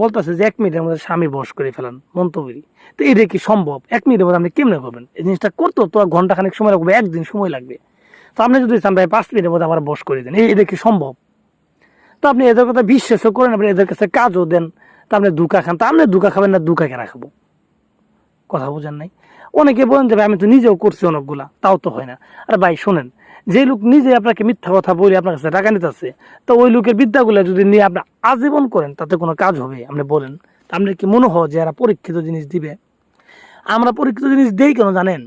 বলতেছে যে 1 মিনিটের মধ্যে স্বামী বশ করে ফেলান মন্তব্যই। তো এটা কি সম্ভব? 1 মিনিটের মধ্যে আপনি কেমনে করবেন? এই জিনিসটা করতে তো ঘন্টাখানেক সময় লাগবে, একদিন সময় লাগবে। তো আপনি যদি চান ভাই 5 মিনিটের মধ্যে আমার বশ করে দেন, এটা কি সম্ভব? তো আপনি এদের কথা বিশ্বাসও করেন, আপনি এদের কাছে কাজও দেন, তা আপনি ধোঁকা খান। তা আপনি ধোঁকা খাবেন না, ধোঁকা কেনা খাবো? কথা বোঝেন নাই? অনেকে বলেন যে ভাই আমি তো নিজেও করছি অনেকগুলা, তাও তো হয় না। আরে ভাই শোনেন, যে লোক নিজে আপনাকে মিথ্যা কথা বলে আপনার কাছে টাকা নিতেছে, তো ওই লোকের বিদ্যাগুলো যদি নিয়ে আপনি আজীবন করেন, তাতে কোনো কাজ হবে? আপনি বলেন। আপনার কি মনে হয় যে এরা পরীক্ষিত জিনিস দিবে? আমরা পরীক্ষিত জিনিস দেই কেন জানেন?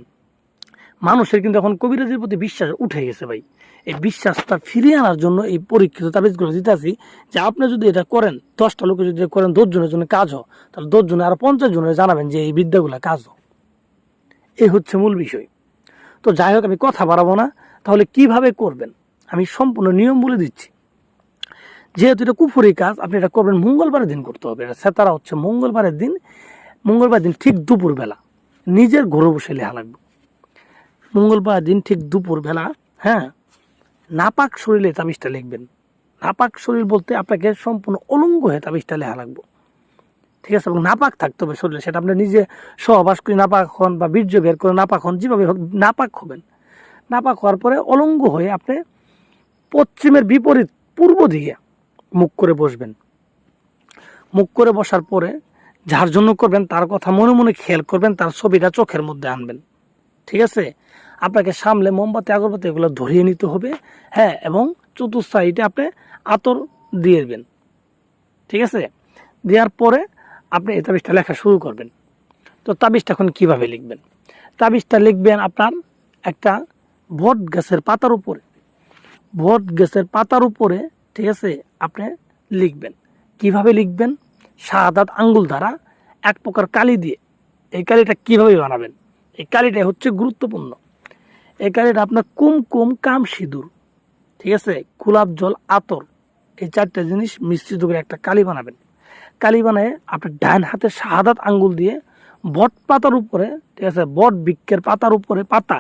মানুষের কিন্তু এখন কবিরাজের প্রতি বিশ্বাস উঠে গেছে ভাই। এই বিশ্বাসটা ফিরিয়ে আনার জন্য এই পরীক্ষিত তাবিজগুলো দিতেছি, যে আপনি যদি এটা করেন, 10টা লোকে যদি করেন, 10 জনের জন্য কাজ হয়, তাহলে 10 জনে আর 50 জনের জানাবেন যে এই বিদ্যাগুলো কাজ হয়। এই হচ্ছে মূল বিষয়। তো যাই হোক, আমি কথা বাড়াবো না। তাহলে কিভাবে করবেন আমি সম্পূর্ণ নিয়ম বলে দিচ্ছি। যেহেতু এটা কুফুরি কাজ, আপনি এটা করবেন মঙ্গলবারের দিন করতে হবে। এটা সেতারা হচ্ছে মঙ্গলবারের দিন। মঙ্গলবার দিন ঠিক দুপুরবেলা নিজের ঘরে বসে লেখা লাগবে। মঙ্গলবার দিন ঠিক দুপুরবেলা, হ্যাঁ, নাপাক শরীরে তাবিজটা লিখবেন। নাপাক শরীর বলতে আপনাকে সম্পূর্ণ অলঙ্গ হয়ে তাবিজটা লেখা লাগবে, ঠিক আছে? এবং নাপাক থাকতে হবে শরীরে। সেটা আপনি নিজে সহবাস করে নাপাক হন বা বীর্য বের করে নাপাক হন, যেভাবে হোক নাপাক হবেন। নাপাক হওয়ার পরে অলঙ্গ হয়ে আপনি পশ্চিমের বিপরীত পূর্ব দিকে মুখ করে বসবেন। মুখ করে বসার পরে যার জন্য করবেন তার কথা মনে মনে খেয়াল করবেন, তার ছবিটা চোখের মধ্যে আনবেন, ঠিক আছে? আপনাকে সামলে মোমবাতি আগরবাতি এগুলো ধরিয়ে নিতে হবে, হ্যাঁ। এবং চতুর্থ সাইডে আপনি আতর দিয়ে দেবেন, ঠিক আছে? দেওয়ার পরে আপনি এই তাবিজটা লেখা শুরু করবেন। তো তাবিজটা এখন কীভাবে লিখবেন? তাবিজটা লিখবেন আপনার একটা বট গাছের পাতার উপরে। বট গাছের পাতার উপরে, ঠিক আছে? আপনি লিখবেন। কিভাবে লিখবেন? শাহাদাত আঙ্গুল দ্বারা এক প্রকার কালি দিয়ে। এই কালিটা কিভাবে বানাবেন? এই কালিটাই হচ্ছে গুরুত্বপূর্ণ। এই কালিটা আপনার কুমকুম, কাম সিঁদুর, ঠিক আছে, গোলাপ জল, আতর, এই 4টা জিনিস মিশ্রিত করে একটা কালি বানাবেন। কালি বানায় আপনার ডান হাতের শাহাদাত আঙ্গুল দিয়ে বট পাতার উপরে, ঠিক আছে, বট বৃক্ষের পাতার উপরে, পাতা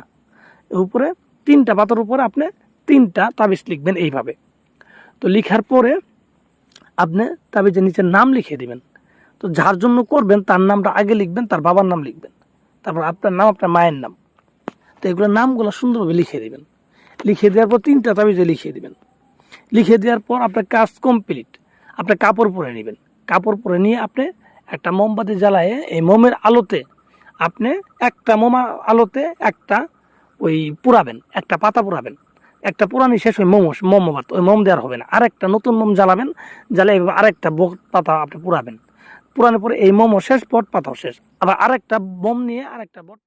উপরে 3টা পাতার উপরে আপনি 3টা তাবিজ লিখবেন এইভাবে। তো লিখার পরে আপনি তাবিজের নিচে নাম লিখে দিবেন। তো যার জন্য করবেন তার নামটা আগে লিখবেন, তার বাবার নাম লিখবেন, তারপর আপনার নাম, আপনার মায়ের নাম। তো এগুলো নামগুলো সুন্দরভাবে লিখে দিবেন। লিখে দেওয়ার পর 3টা তাবিজে লিখে দিবেন। লিখে দেওয়ার পর আপনার কাজ কমপ্লিট। আপনি কাপড় পরে নেবেন। কাপড় পরে নিয়ে আপনি একটা মোমবাতি জ্বালায়ে এই মোমের আলোতে আপনি একটা আলোতে একটা ওই পুরাবেন, একটা পাতা পুরাবেন। একটা পুরানি শেষ ওই মোমবাত, ওই মোম দেওয়ার হবে না, আরেকটা নতুন মোম জ্বালাবেন। জ্বালিয়ে আরেকটা বট পাতা আপনি পুরাবেন। পুরানোর পরে এই মোমও শেষ, বট পাতাও শেষ। আবার আরেকটা মোম নিয়ে আরেকটা বট